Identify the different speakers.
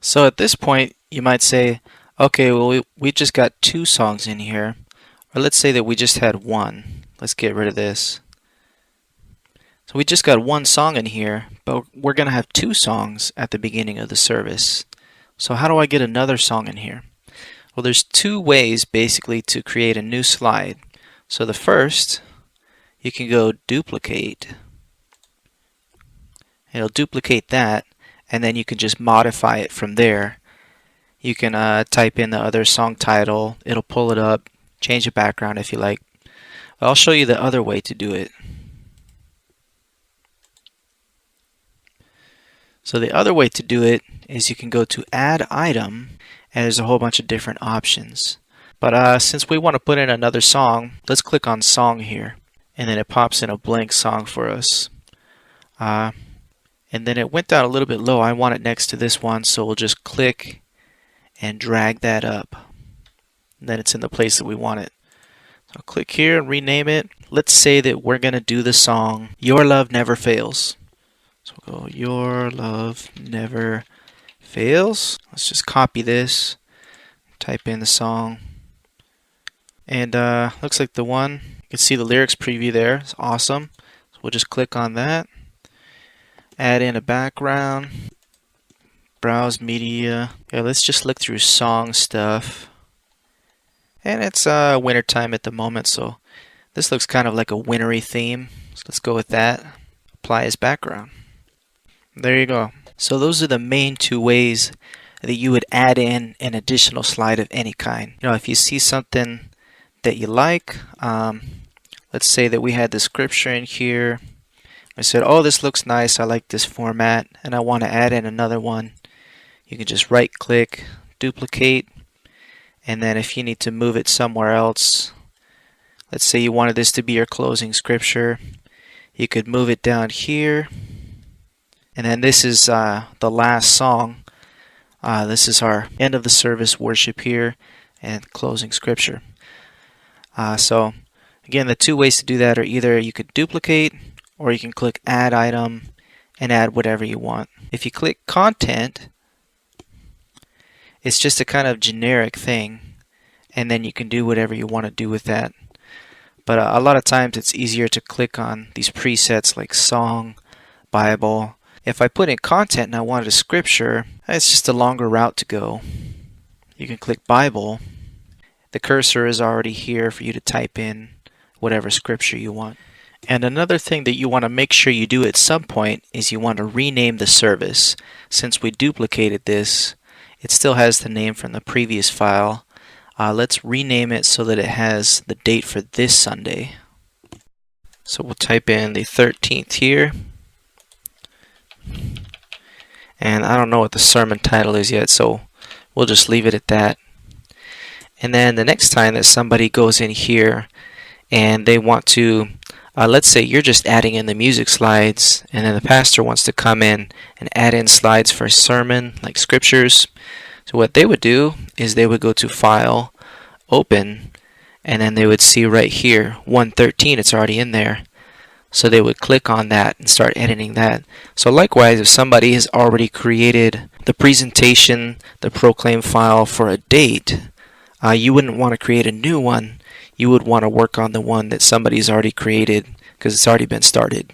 Speaker 1: So at this point, you might say, okay, well, we just got two songs in here. Or let's say that we just had one. Let's get rid of this. So we just got one song in here, but we're going to have two songs at the beginning of the service. So how do I get another song in here? Well, there's two ways basically to create a new slide. So the first, you can go duplicate. It'll duplicate that, and then you can just modify it from there. You can type in the other song title, it'll pull it up, change the background if you like. I'll show you the other way to do it. So the other way to do it is you can go to add item, and there's a whole bunch of different options. But since we want to put in another song, let's click on song here, and then it pops in a blank song for us. And then it went down a little bit low. I want it next to this one, so we'll just click and drag that up. And then it's in the place that we want it. So I'll click here and rename it. Let's say that we're going to do the song Your Love Never Fails. So we'll go Your Love Never Fails. Let's just copy this, type in the song. And looks like the one, you can see the lyrics preview there. It's awesome. So we'll just click on that. Add in a background, browse media. Okay, let's just look through song stuff. And it's winter time at the moment, so this looks kind of like a wintry theme. So let's go with that. Apply as background. There you go. So those are the main two ways that you would add in an additional slide of any kind. You know, if you see something that you like, let's say that we had the scripture in here. I said, oh, this looks nice, I like this format, and I want to add in another one. You can just right click, duplicate, and then if you need to move it somewhere else, let's say you wanted this to be your closing scripture, you could move it down here, and then this is the last song. This is our end of the service worship here and closing scripture. So again, the two ways to do that are either you could duplicate, or you can click add item and add whatever you want. If you click content, it's just a kind of generic thing, and then you can do whatever you want to do with that. But a lot of times it's easier to click on these presets like song, Bible. If I put in content and I wanted a scripture, it's just a longer route to go. You can click Bible. The cursor is already here for you to type in whatever scripture you want. And another thing that you want to make sure you do at some point is you want to rename the service. Since we duplicated this, it still has the name from the previous file. Let's rename it so that it has the date for this Sunday. So we'll type in the 13th here. And I don't know what the sermon title is yet, so we'll just leave it at that. And then the next time that somebody goes in here and they want to let's say you're just adding in the music slides, and then the pastor wants to come in and add in slides for a sermon, like scriptures. So what they would do is they would go to File, Open, and then they would see right here, 113, it's already in there. So they would click on that and start editing that. So likewise, if somebody has already created the presentation, the proclaim file for a date, you wouldn't want to create a new one. You would want to work on the one that somebody's already created because it's already been started.